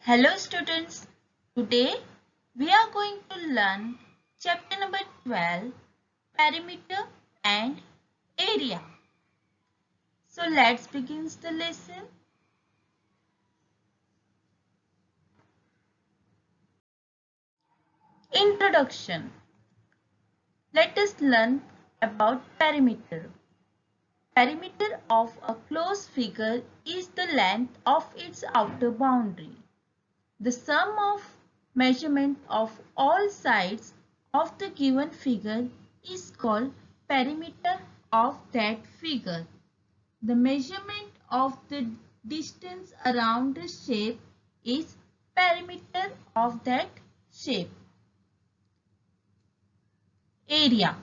Hello students, today we are going to learn chapter number 12, perimeter and area. So let's begin the lesson. Introduction. Let us learn about perimeter. Perimeter of a closed figure is the length of its outer boundary. The sum of measurement of all sides of the given figure is called perimeter of that figure. The measurement of the distance around the shape is perimeter of that shape. Area.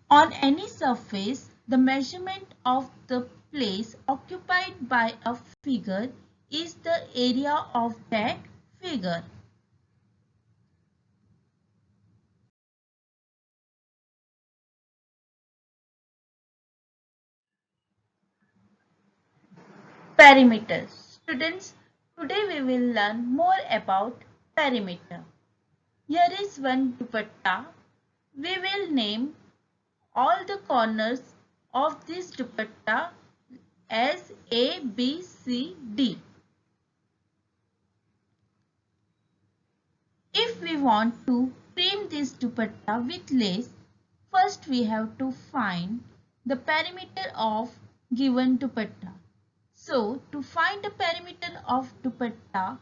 On any surface, the measurement of the place occupied by a figure is the area of that figure. Perimeter. Students, today we will learn more about perimeter. Here is one dupatta. We will name all the corners of this dupatta as A, B, C, D. If we want to trim this dupatta with lace, first we have to find the perimeter of given dupatta. So, to find the perimeter of dupatta,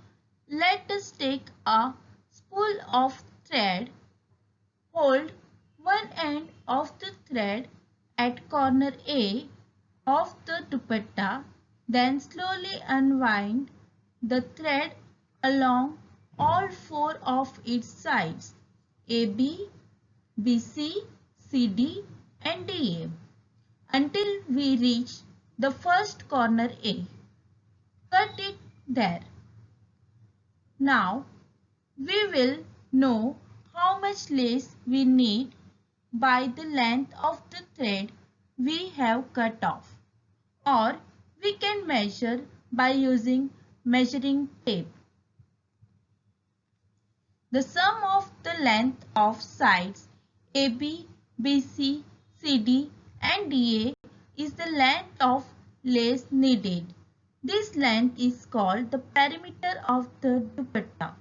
let us take a spool of thread. Hold one end of the thread at corner A of the dupatta, then slowly unwind the thread along all four of its sides AB, BC, CD and DA until we reach the first corner A. Cut it there. Now we will know how much lace we need by the length of the thread we have cut off, or we can measure by using measuring tape. The sum of the length of sides AB, BC, CD and DA is the length of lace needed. This length is called the perimeter of the dupatta.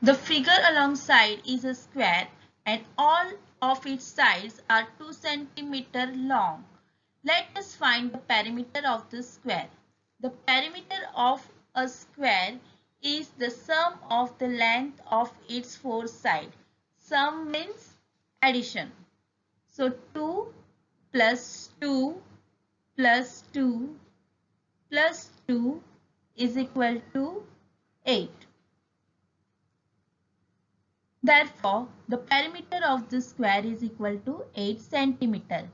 The figure alongside is a square and all of its sides are 2 cm long. Let us find the perimeter of the square. The perimeter of a square is the sum of the length of its four sides. Sum means addition. So 2 plus 2 plus 2 plus 2 is equal to 8. Therefore, the perimeter of the square is equal to 8 cm.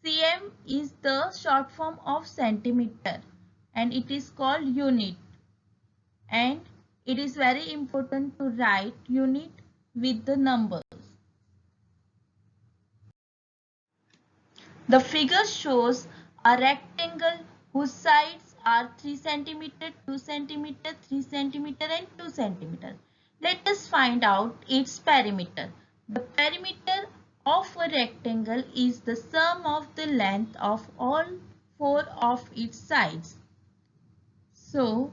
cm is the short form of centimeter and it is called unit. And it is very important to write unit with the numbers. The figure shows a rectangle whose sides are 3 cm, 2 cm, 3 cm and 2 cm. Let us find out its perimeter. The perimeter of a rectangle is the sum of the length of all four of its sides. So,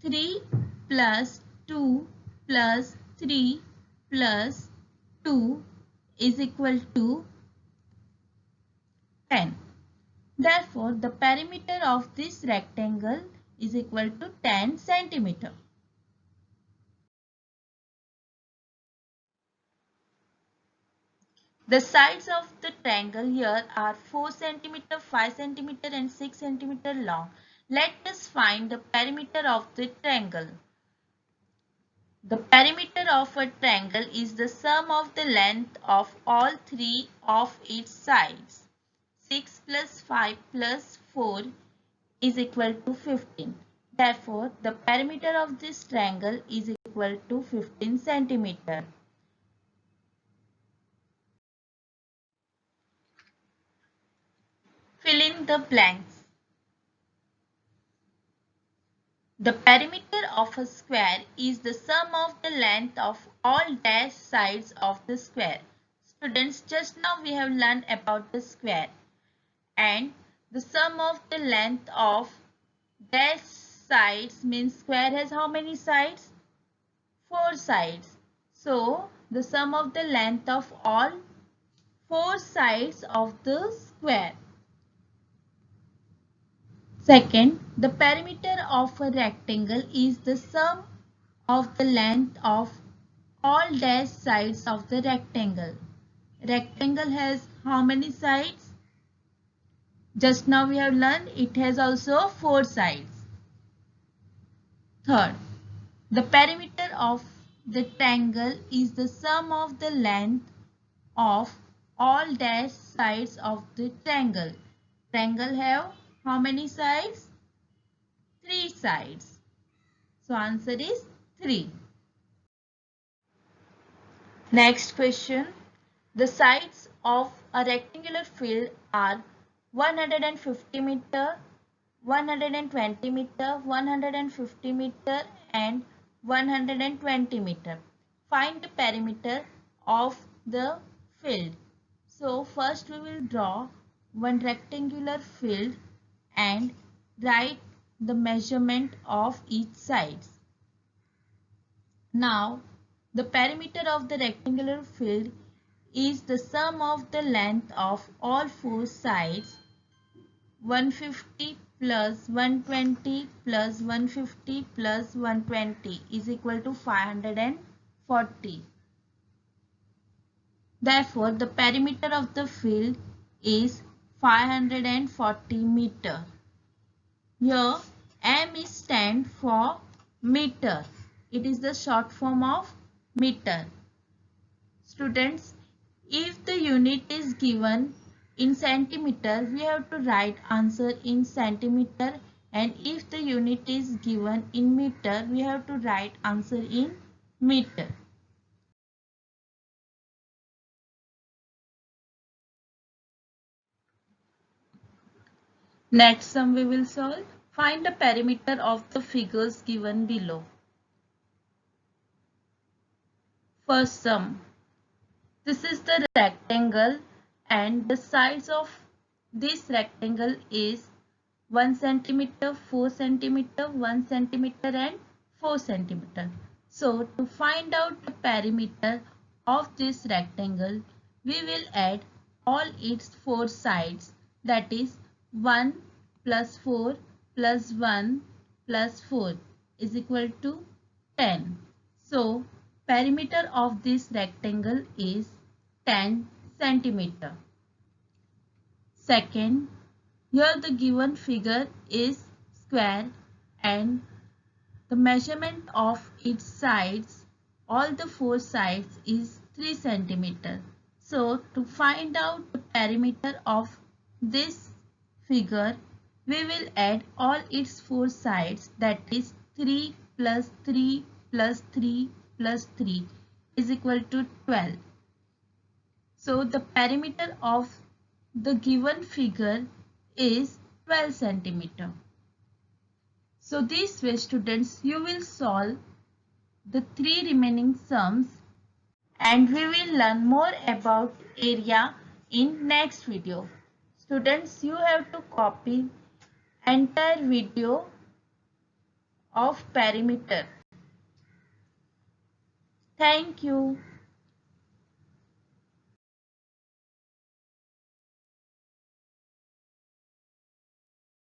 3 plus 2 plus 3 plus 2 is equal to 10. Therefore, the perimeter of this rectangle is equal to 10 centimeter. The sides of the triangle here are 4 centimeter, 5 centimeter and 6 centimeter long. Let us find the perimeter of the triangle. The perimeter of a triangle is the sum of the length of all three of its sides. 6 plus 5 plus 4 is equal to 15. Therefore, the perimeter of this triangle is equal to 15 centimeter. Fill in in the blanks. The perimeter of a square is the sum of the length of all dash sides of the square. Students, just now we have learned about the square, and the sum of the length of dash sides means square has how many sides? 4 sides. So the sum of the length of all 4 sides of the square. Second, the perimeter of a rectangle is the sum of the length of all dash sides of the rectangle. Rectangle has how many sides? Just now we have learned it has also 4 sides. Third, the perimeter of the triangle is the sum of the length of all dash sides of the triangle. Triangle have how many sides? 3 sides. So answer is 3. Next question. The sides of a rectangular field are 150 meter, 120 meter, 150 meter and 120 meter. Find the perimeter of the field. So first we will draw one rectangular field and write the measurement of each side. Now the perimeter of the rectangular field is the sum of the length of all 4 sides. 150 plus 120 plus 150 plus 120 is equal to 540. Therefore, the perimeter of the field is 540 meter. Here, m is stand for meter. It is the short form of meter. Students, if the unit is given in centimeter, we have to write answer in centimeter, and if the unit is given in meter, we have to write answer in meter. Next sum we will solve. Find the perimeter of the figures given below. First sum. This is the rectangle and the size of this rectangle is 1 centimeter, 4 centimeter, 1 centimeter and 4 centimeter. So to find out the perimeter of this rectangle, we will add all its 4 sides, that is 1 plus 4 plus 1 plus 4 is equal to 10. So perimeter of this rectangle is 10 centimeter. Second, here the given figure is square and the measurement of its sides, all the 4 sides is 3 centimeter. So to find out the perimeter of this figure, we will add all its 4 sides, that is 3 plus 3 plus 3 plus 3 is equal to 12. So the perimeter of the given figure is 12 centimeter. So this way, students, you will solve the 3 remaining sums and we will learn more about area in next video. Students, you have to copy entire video of perimeter. Thank you.